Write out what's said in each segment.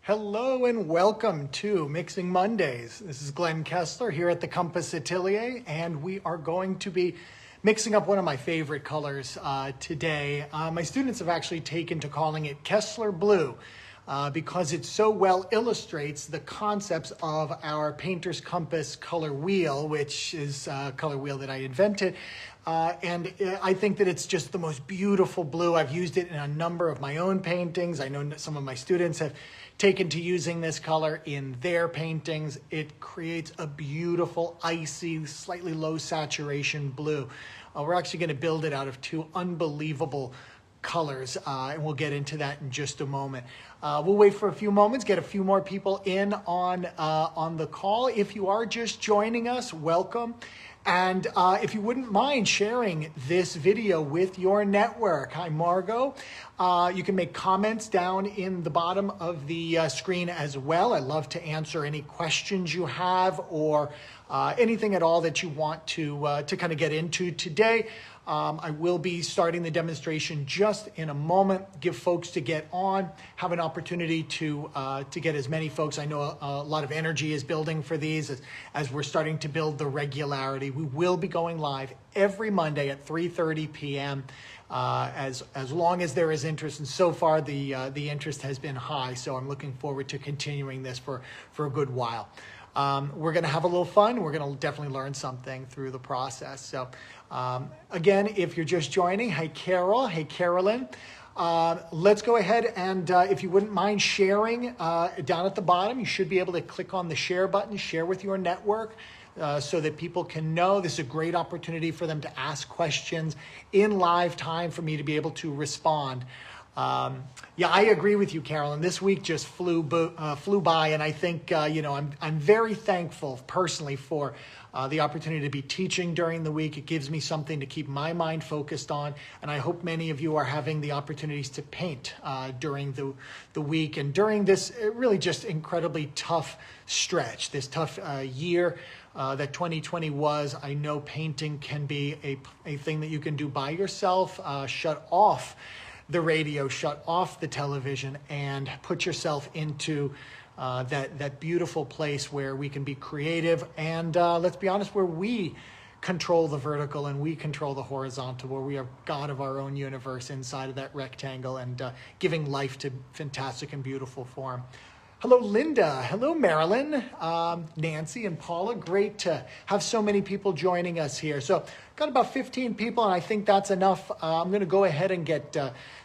Hello and welcome to Mixing Mondays. This is Glenn Kessler here at the Compass Atelier, and we are going to be mixing up one of my favorite colors today. My students have actually taken to calling it Kessler Blue because it so well illustrates the concepts of our Painter's Compass color wheel, which is a color wheel that I invented. And I think that it's just the most beautiful blue. I've used it in a number of my own paintings. I know some of my students have taken to using this color in their paintings. It creates a beautiful, icy, slightly low saturation blue. We're actually going to build it out of two unbelievable colors, and we'll get into that in just a moment. We'll wait for a few moments, get a few more people in on the call. If you are just joining us, welcome. And if you wouldn't mind sharing this video with your network. Hi, Margot. You can make comments down in the bottom of the screen as well. I'd love to answer any questions you have or anything at all that you want to kind of get into today. I will be starting the demonstration just in a moment. Give folks to get on, have an opportunity to get as many folks. I know a lot of energy is building for these as we're starting to build the regularity. We will be going live every Monday at 3:30 p.m. As long as there is interest, and so far the interest has been high. So I'm looking forward to continuing this for a good while. We're going to have a little fun. We're going to definitely learn something through the process. So again, if you're just joining, hey Carol, hey Carolyn, let's go ahead and if you wouldn't mind sharing down at the bottom, you should be able to click on the share button, share with your network so that people can know. This is a great opportunity for them to ask questions in live time for me to be able to respond. Yeah, I agree with you, Carolyn. This week just flew by, and I think I'm very thankful personally for the opportunity to be teaching during the week. It gives me something to keep my mind focused on, and I hope many of you are having the opportunities to paint during the week and during this really just incredibly tough stretch, this tough year that 2020 was. I know painting can be a thing that you can do by yourself, shut off the radio, shut off the television, and put yourself into that beautiful place where we can be creative and let's be honest, where we control the vertical and we control the horizontal, where we are God of our own universe inside of that rectangle and giving life to fantastic and beautiful form. Hello, Linda. Hello, Marilyn, Nancy, and Paula. Great to have so many people joining us here. So got about 15 people, and I think that's enough. I'm going to go ahead and get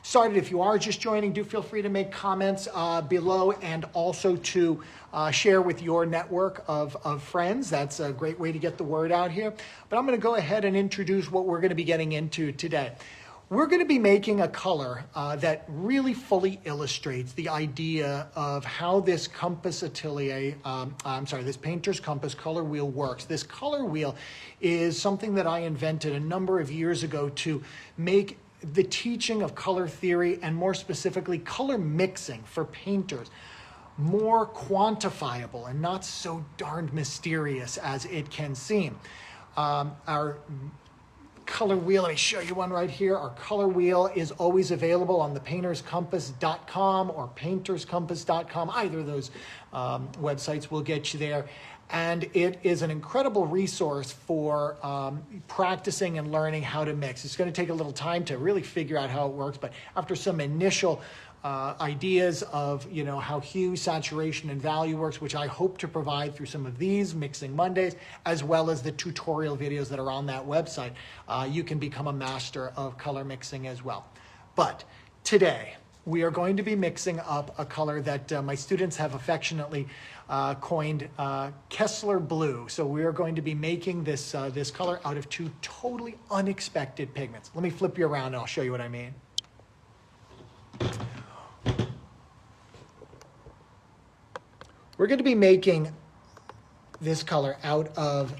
started. If you are just joining, do feel free to make comments below and also to share with your network of friends. That's a great way to get the word out here. But I'm going to go ahead and introduce what we're going to be getting into today. We're going to be making a color that really fully illustrates the idea of how this Compass Atelier, this Painter's Compass color wheel works. This color wheel is something that I invented a number of years ago to make the teaching of color theory and more specifically color mixing for painters more quantifiable and not so darned mysterious as it can seem. Our color wheel, let me show you one right here. Our color wheel is always available on the painterscompass.com or painterscompass.com. Either of those websites will get you there. And it is an incredible resource for practicing and learning how to mix. It's going to take a little time to really figure out how it works, but after some initial ideas of how hue, saturation, and value works, which I hope to provide through some of these Mixing Mondays, as well as the tutorial videos that are on that website, you can become a master of color mixing as well. But today, we are going to be mixing up a color that my students have affectionately coined Kessler Blue. So we are going to be making this color out of two totally unexpected pigments. Let me flip you around and I'll show you what I mean. We're going to be making this color out of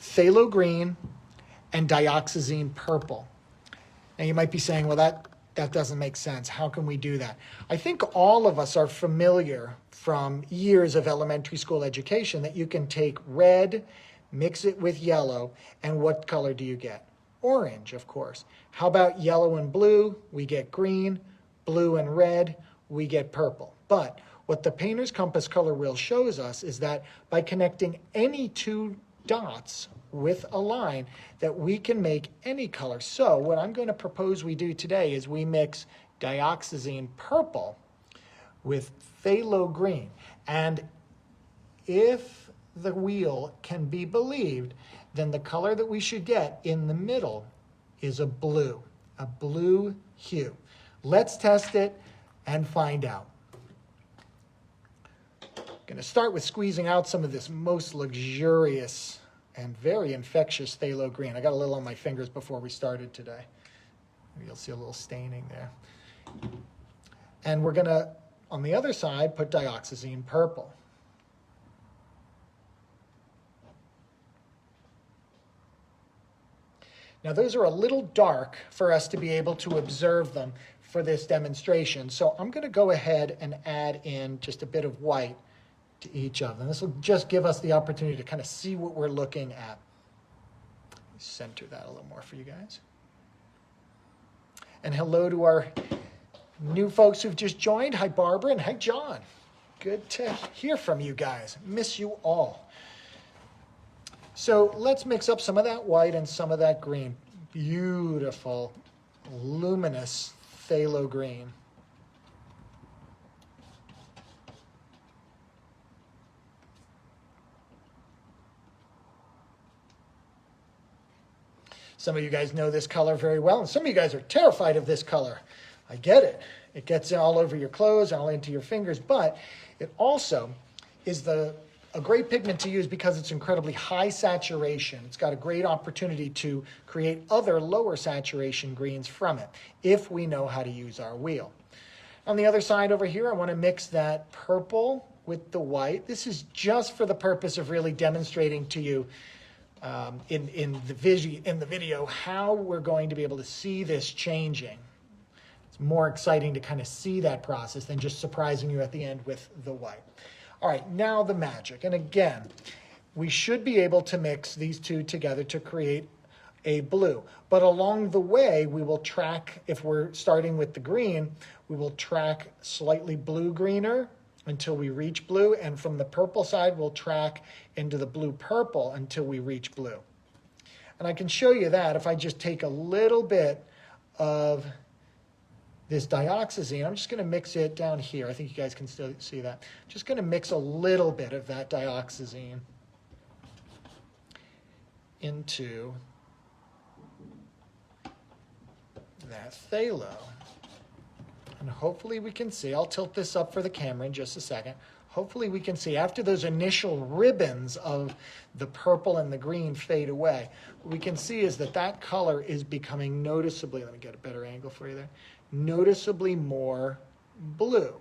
phthalo green and dioxazine purple. Now you might be saying, well, that doesn't make sense. How can we do that? I think all of us are familiar from years of elementary school education that you can take red, mix it with yellow, and what color do you get? Orange, of course. How about yellow and blue? We get green. Blue and red, we get purple. But what the painter's compass color wheel shows us is that by connecting any two dots with a line, that we can make any color. So what I'm going to propose we do today is we mix dioxazine purple with phthalo green. And if the wheel can be believed, then the color that we should get in the middle is a blue hue. Let's test it and find out. I'm going to start with squeezing out some of this most luxurious and very infectious phthalo green. I got a little on my fingers before we started today. Maybe you'll see a little staining there. And we're going to, on the other side, put dioxazine purple. Now those are a little dark for us to be able to observe them for this demonstration. So I'm going to go ahead and add in just a bit of white to each of them. This will just give us the opportunity to kind of see what we're looking at. Center that a little more for you guys. And hello to our new folks who've just joined. Hi, Barbara, and hi, John. Good to hear from you guys. Miss you all. So let's mix up some of that white and some of that green. Beautiful, luminous phthalo green. Some of you guys know this color very well, and some of you guys are terrified of this color. I get it. It gets all over your clothes, all into your fingers, but it also is a great pigment to use because it's incredibly high saturation. It's got a great opportunity to create other lower saturation greens from it if we know how to use our wheel. On the other side over here, I want to mix that purple with the white. This is just for the purpose of really demonstrating to you in the video how we're going to be able to see this changing. It's more exciting to kind of see that process than just surprising you at the end with the white. All right, now the magic. And again, we should be able to mix these two together to create a blue. But along the way, we will track, if we're starting with the green, we will track slightly blue-greener until we reach blue. And from the purple side, we'll track into the blue-purple until we reach blue. And I can show you that if I just take a little bit of this dioxazine. I'm just going to mix it down here. I think you guys can still see that. I'm just going to mix a little bit of that dioxazine into that phthalo. And hopefully we can see, I'll tilt this up for the camera in just a second. Hopefully we can see after those initial ribbons of the purple and the green fade away, what we can see is that that color is becoming noticeably, let me get a better angle for you there, noticeably more blue.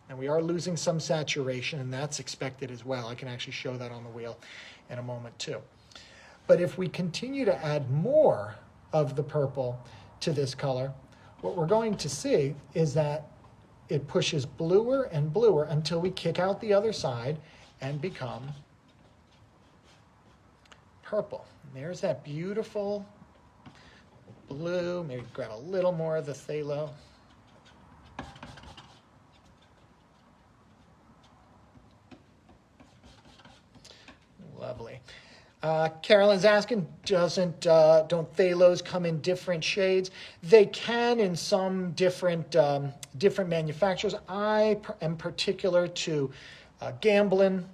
And we are losing some saturation, and that's expected as well. I can actually show that on the wheel in a moment too. But if we continue to add more of the purple to this color, what we're going to see is that it pushes bluer and bluer until we kick out the other side and become purple. And there's that beautiful blue. Maybe grab a little more of the phthalo. Lovely. Carolyn's asking, don't phthalos come in different shades? They can in some different manufacturers. I am particular to Gamblin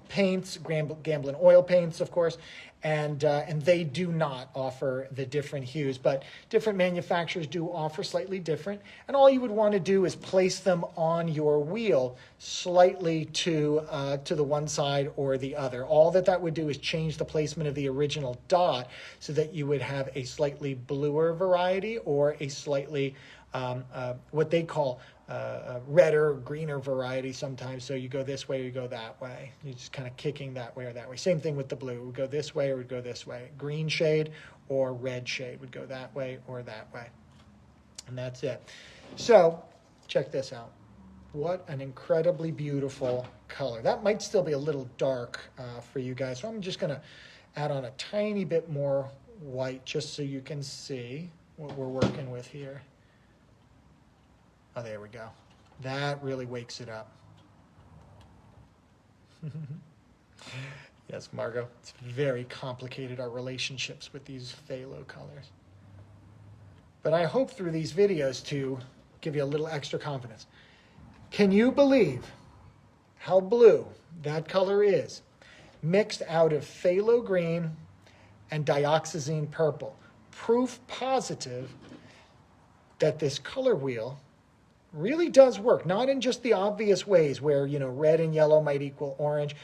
paints, Gamblin oil paints, of course, and they do not offer the different hues, but different manufacturers do offer slightly different. And all you would want to do is place them on your wheel slightly to the one side or the other. All that would do is change the placement of the original dot so that you would have a slightly bluer variety or a slightly what they call redder, greener variety sometimes. So you go this way or you go that way. You're just kind of kicking that way or that way. Same thing with the blue. It would go this way or it would go this way. Green shade or red shade would go that way or that way. And that's it. So check this out. What an incredibly beautiful color. That might still be a little dark for you guys. So I'm just going to add on a tiny bit more white just so you can see what we're working with here. Oh, there we go. That really wakes it up. Yes, Margot, it's very complicated, our relationships with these phthalo colors. But I hope through these videos to give you a little extra confidence. Can you believe how blue that color is mixed out of phthalo green and dioxazine purple? Proof positive that this color wheel really does work, not in just the obvious ways where, red and yellow might equal orange,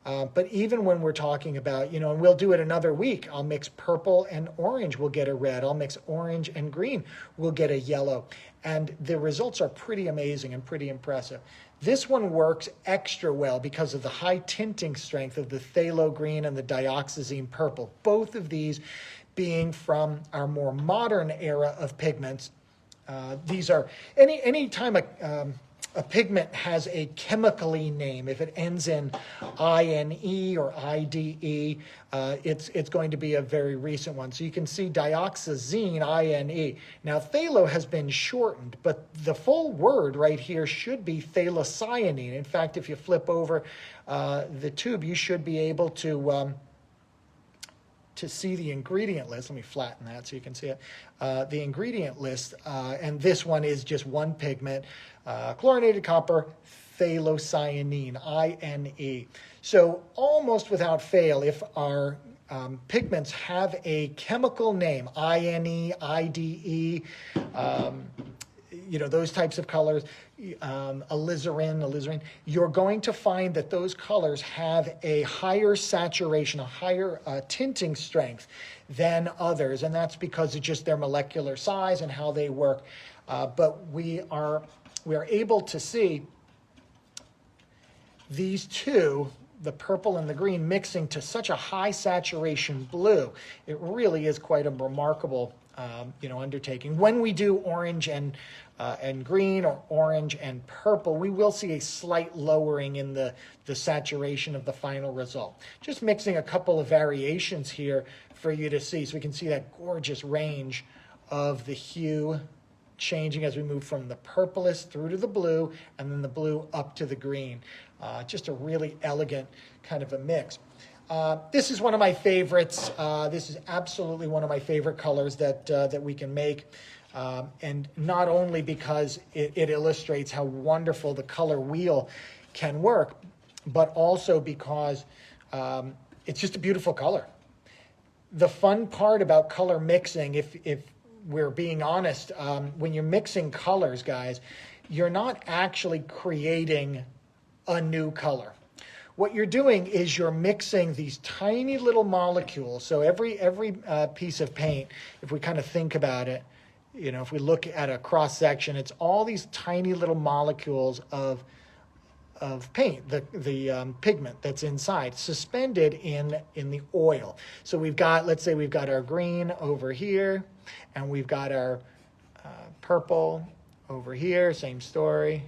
but even when we're talking about, and we'll do it another week, I'll mix purple and orange, we'll get a red. I'll mix orange and green, we'll get a yellow. And the results are pretty amazing and pretty impressive. This one works extra well because of the high tinting strength of the phthalo green and the dioxazine purple. Both of these being from our more modern era of pigments. These are, any time a pigment has a chemically name, if it ends in INE or IDE, it's going to be a very recent one. So you can see dioxazine, INE. Now, phthalo has been shortened, but the full word right here should be phthalocyanine. In fact, if you flip over the tube, you should be able to see the ingredient list. Let me flatten that so you can see it. The ingredient list, and this one is just one pigment, chlorinated copper, phthalocyanine, INE. So almost without fail, if our pigments have a chemical name, INE, IDE, those types of colors, alizarin, you're going to find that those colors have a higher saturation, a higher tinting strength than others, and that's because of just their molecular size and how they work. But we are able to see these two, the purple and the green, mixing to such a high saturation blue. It really is quite a remarkable undertaking. When we do orange and green or orange and purple, we will see a slight lowering in the saturation of the final result. Just mixing a couple of variations here for you to see, so we can see that gorgeous range of the hue changing as we move from the purplest through to the blue, and then the blue up to the green. Just a really elegant kind of a mix. This is one of my favorites. This is absolutely one of my favorite colors that we can make. And not only because it illustrates how wonderful the color wheel can work, but also because it's just a beautiful color. The fun part about color mixing, if we're being honest, when you're mixing colors, guys, you're not actually creating a new color. What you're doing is you're mixing these tiny little molecules. So every piece of paint, if we kind of think about it, if we look at a cross section, it's all these tiny little molecules of paint, the pigment that's inside, suspended in the oil. So let's say we've got our green over here, and we've got our purple over here, same story.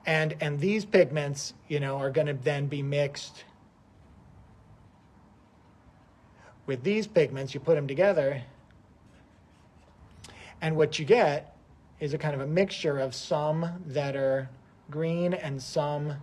And these pigments, are going to then be mixed with these pigments. You put them together, and what you get is a kind of a mixture of some that are green and some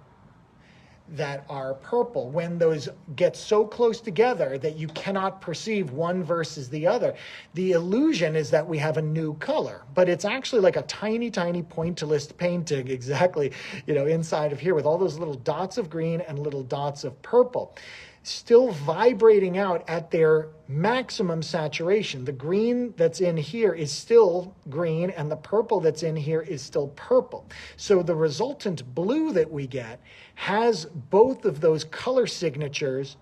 that are purple. When those get so close together that you cannot perceive one versus the other, the illusion is that we have a new color, but it's actually like a tiny, tiny pointillist painting exactly, inside of here with all those little dots of green and little dots of purple, still vibrating out at their maximum saturation. The green that's in here is still green, and the purple that's in here is still purple. So the resultant blue that we get has both of those color signatures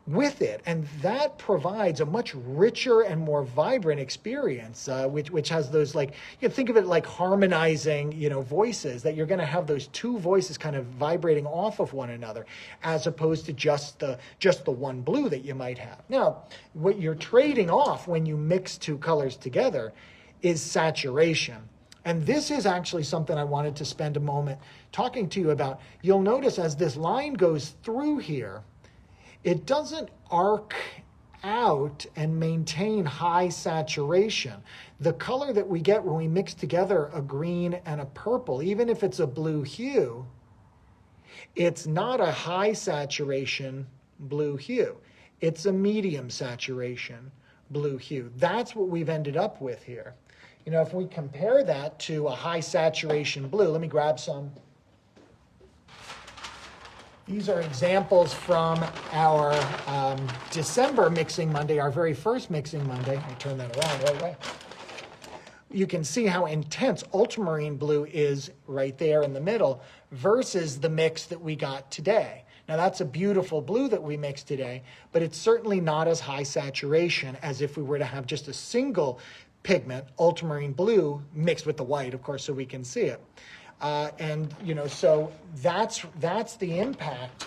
with it, and that provides a much richer and more vibrant experience, which has those, like, you can think of it like harmonizing, voices, that you're going to have those two voices kind of vibrating off of one another, as opposed to just the one blue that you might have. Now, what you're trading off when you mix two colors together is saturation. And this is actually something I wanted to spend a moment talking to you about. You'll notice as this line goes through here, it doesn't arc out and maintain high saturation. The color that we get when we mix together a green and a purple, even if it's a blue hue, it's not a high saturation blue hue. It's a medium saturation blue hue. That's what we've ended up with here. You know, if we compare that to a high saturation blue, let me grab some. These are examples from our December Mixing Monday, our very first Mixing Monday. Let me turn that around right away. You can see how intense ultramarine blue is right there in the middle versus the mix that we got today. Now that's a beautiful blue that we mixed today, but it's certainly not as high saturation as if we were to have just a single pigment, ultramarine blue, mixed with the white, of course, so we can see it. And, you know, so that's the impact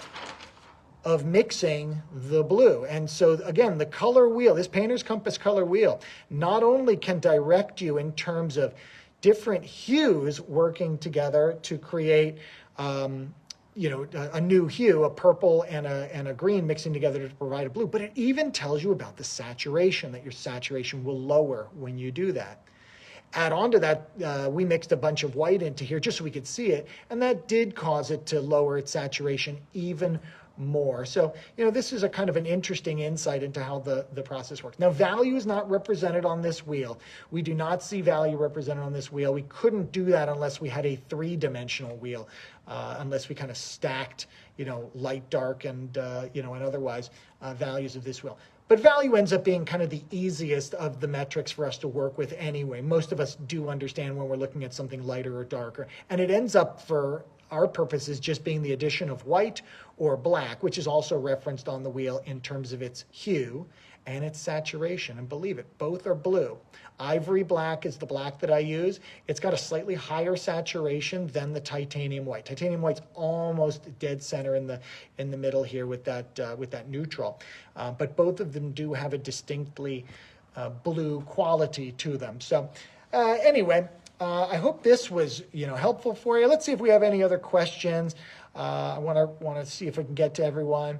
of mixing the blue. And so again, the color wheel, this painter's compass color wheel, not only can direct you in terms of different hues working together to create, you know, a new hue, a purple and a green mixing together to provide a blue, but it even tells you about the saturation, that your saturation will lower when you do that. Add on to that, we mixed a bunch of white into here just so we could see it, and that did cause it to lower its saturation even more. So, you know, this is a kind of an interesting insight into how the process works. Now, value is not represented on this wheel. We do not see value represented on this wheel. We couldn't do that unless we had a three-dimensional wheel, unless we kind of stacked, you know, light, dark, and, you know, and otherwise values of this wheel. But value ends up being kind of the easiest of the metrics for us to work with anyway. Most of us do understand when we're looking at something lighter or darker. And it ends up, for our purposes, just being the addition of white or black, which is also referenced on the wheel in terms of its hue and its saturation. And believe it, both are blue. Ivory black is the black that I use. It's got a slightly higher saturation than the titanium white. Titanium white's almost dead center in the middle here with that neutral. But both of them do have a distinctly blue quality to them. So anyway, I hope this was, you know, helpful for you. Let's see if we have any other questions. I want to see if I can get to everyone.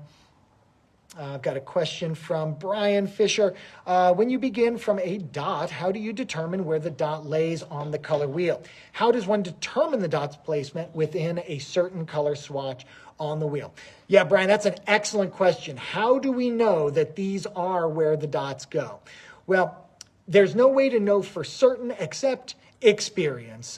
I've got a question from Brian Fisher. When you begin from a dot, how do you determine where the dot lays on the color wheel? How does one determine the dot's placement within a certain color swatch on the wheel? Yeah, Brian, that's an excellent question. How do we know that these are where the dots go? Well, there's no way to know for certain except experience.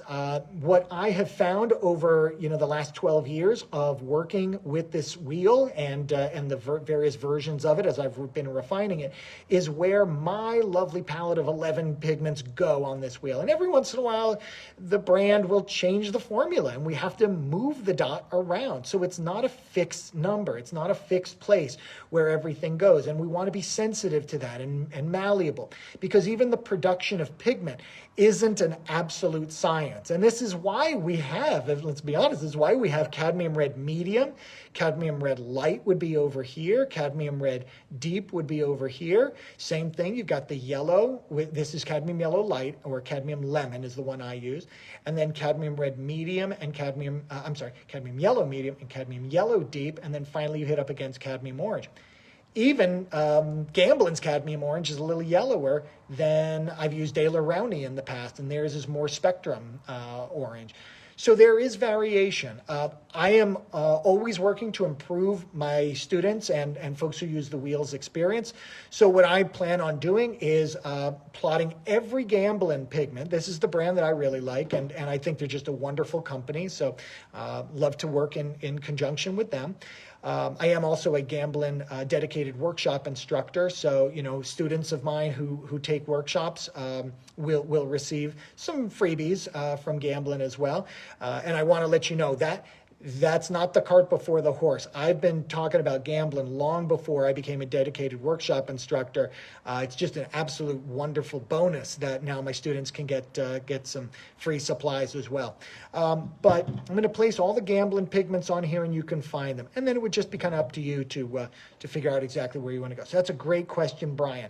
What I have found over, you know, the last 12 years of working with this wheel and the various versions of it as I've been refining it is where my lovely palette of 11 pigments go on this wheel. And every once in a while, the brand will change the formula and we have to move the dot around. So it's not a fixed number. It's not a fixed place where everything goes. And we want to be sensitive to that and malleable, because even the production of pigment isn't an absolute science. And this is why we have, let's be honest, this is why we have cadmium red medium, cadmium red light would be over here, cadmium red deep would be over here. Same thing, you've got the yellow, this is cadmium yellow light, or cadmium lemon is the one I use, and then cadmium red medium and cadmium yellow medium and cadmium yellow deep, and then finally you hit up against cadmium orange. Even Gamblin's cadmium orange is a little yellower than I've used De La Rowney in the past, and theirs is more spectrum orange. So there is variation. I am always working to improve my students and folks who use the wheel's experience. So what I plan on doing is plotting every Gamblin pigment. This is the brand that I really like, and I think they're just a wonderful company. So love to work in conjunction with them. I am also a Gamblin dedicated workshop instructor. So, you know, students of mine who take workshops will receive some freebies from Gamblin as well. And I want to let you know that that's not the cart before the horse. I've been talking about Gamblin long before I became a dedicated workshop instructor. It's just an absolute wonderful bonus that now my students can get some free supplies as well. But I'm going to place all the Gamblin pigments on here and you can find them. And then it would just be kind of up to you to figure out exactly where you want to go. So that's a great question, Brian.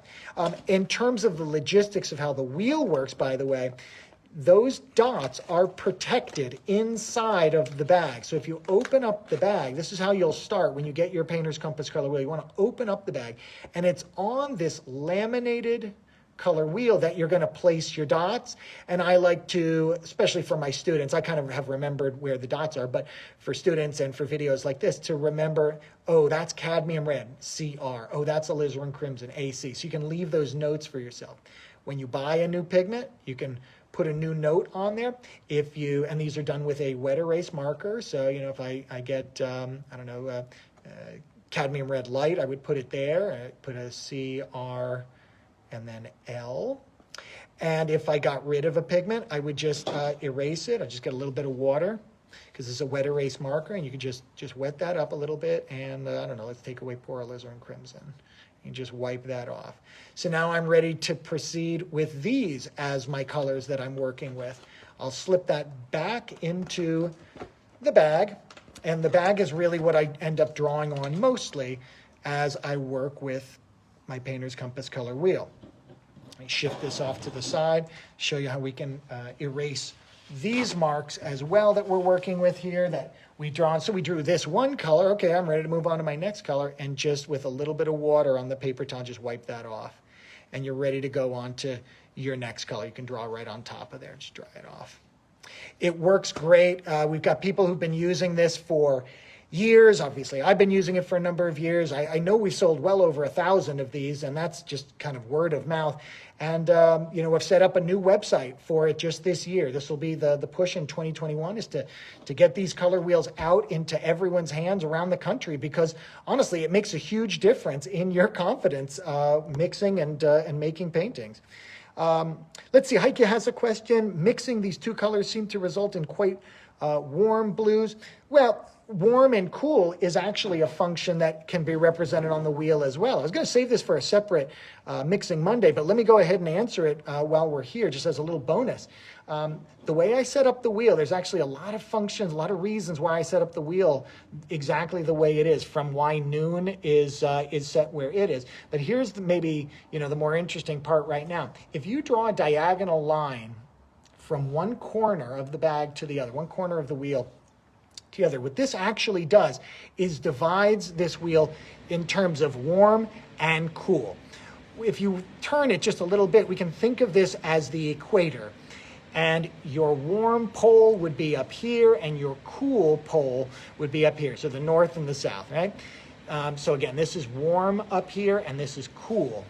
In terms of the logistics of how the wheel works, by the way, those dots are protected inside of the bag. So if you open up the bag, this is how you'll start when you get your painter's compass color wheel. You want to open up the bag, and it's on this laminated color wheel that you're going to place your dots. And I like to, especially for my students, I kind of have remembered where the dots are, but for students and for videos like this, to remember, oh, that's cadmium red, CR. Oh, that's alizarin crimson, AC. So you can leave those notes for yourself. When you buy a new pigment, you can put a new note on there. If you, and these are done with a wet erase marker. So, you know, if I get, I don't know, cadmium red light, I would put it there. I put a CR and then L. And if I got rid of a pigment, I would just erase it. I just get a little bit of water, because it's a wet erase marker, and you can just wet that up a little bit. And I don't know, let's take away poor alizarin crimson. And just wipe that off. So now I'm ready to proceed with these as my colors that I'm working with. I'll slip that back into the bag, and the bag is really what I end up drawing on mostly as I work with my painter's compass color wheel. I shift this off to the side, show you how we can erase these marks as well that we're working with here that we draw. So we drew this one color. Okay, I'm ready to move on to my next color, and just with a little bit of water on the paper towel, just wipe that off. And you're ready to go on to your next color. You can draw right on top of there, just dry it off. It works great. We've got people who've been using this for years. Obviously, I've been using it for a number of years. I know we sold well over 1,000 of these, and that's just kind of word of mouth. And, you know, we've set up a new website for it just this year. This will be the push in 2021, is to get these color wheels out into everyone's hands around the country, because honestly, it makes a huge difference in your confidence mixing and making paintings. Let's see, Heike has a question. Mixing these two colors seem to result in quite warm blues. Well, warm and cool is actually a function that can be represented on the wheel as well. I was going to save this for a separate Mixing Monday, but let me go ahead and answer it while we're here, just as a little bonus. The way I set up the wheel, there's actually a lot of functions, a lot of reasons why I set up the wheel exactly the way it is, from why noon is set where it is. But here's maybe, you know, the more interesting part right now. If you draw a diagonal line from one corner of the bag to the other, one corner of the wheel to the other, what this actually does is divides this wheel in terms of warm and cool. If you turn it just a little bit, we can think of this as the equator. And your warm pole would be up here, and your cool pole would be up here. So the north and the south, right? So again, this is warm up here, and this is cool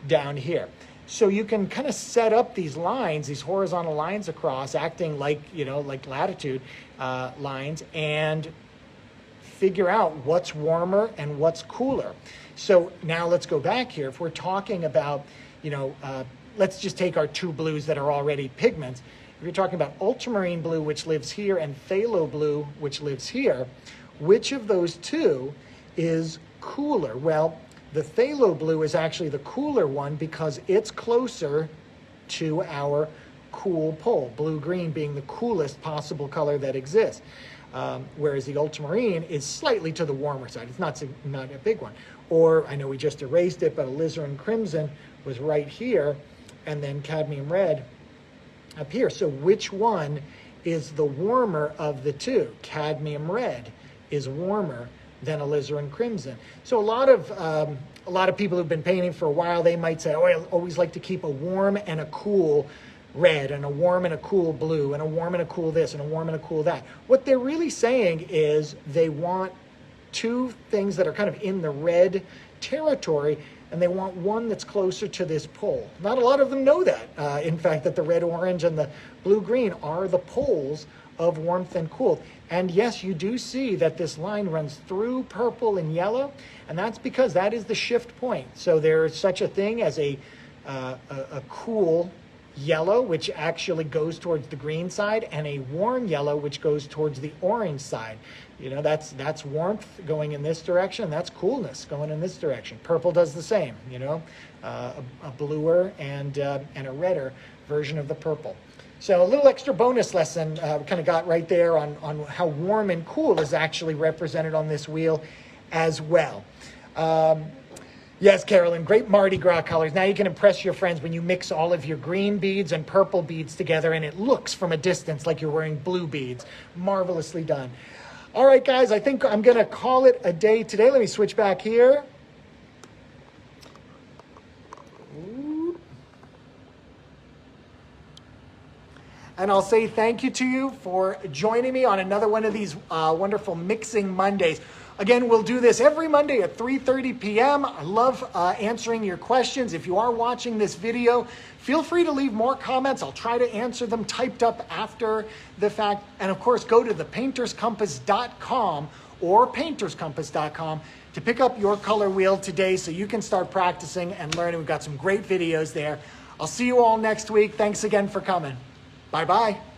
down here. So you can kind of set up these lines, these horizontal lines across, acting like, you know, like latitude lines, and figure out what's warmer and what's cooler. So now let's go back here. If we're talking about, you know, let's just take our two blues that are already pigments. If you're talking about ultramarine blue, which lives here, and phthalo blue, which lives here, which of those two is cooler? Well, the phthalo blue is actually the cooler one because it's closer to our cool pole, blue-green being the coolest possible color that exists. Whereas the ultramarine is slightly to the warmer side. It's not a big one. Or, I know we just erased it, but alizarin crimson was right here, and then cadmium red up here. So which one is the warmer of the two? Cadmium red is warmer than alizarin crimson. So a lot of people who've been painting for a while, they might say, oh, I always like to keep a warm and a cool red, and a warm and a cool blue, and a warm and a cool this, and a warm and a cool that. What they're really saying is they want two things that are kind of in the red territory, and they want one that's closer to this pole. Not a lot of them know that. In fact, that the red-orange and the blue-green are the poles of warmth and cool. And yes, you do see that this line runs through purple and yellow, and that's because that is the shift point. So there is such a thing as a cool yellow, which actually goes towards the green side, and a warm yellow, which goes towards the orange side. You know, that's warmth going in this direction. That's coolness going in this direction. Purple does the same, you know, a bluer and a redder version of the purple. So a little extra bonus lesson kind of got right there on how warm and cool is actually represented on this wheel as well. Yes, Carolyn, great Mardi Gras colors. Now you can impress your friends when you mix all of your green beads and purple beads together and it looks from a distance like you're wearing blue beads. Marvelously done. All right, guys, I think I'm gonna call it a day today. Let me switch back here. And I'll say thank you to you for joining me on another one of these wonderful Mixing Mondays. Again, we'll do this every Monday at 3:30 p.m. I love answering your questions. If you are watching this video, feel free to leave more comments. I'll try to answer them typed up after the fact. And of course, go to thepainterscompass.com or painterscompass.com to pick up your color wheel today so you can start practicing and learning. We've got some great videos there. I'll see you all next week. Thanks again for coming. Bye-bye.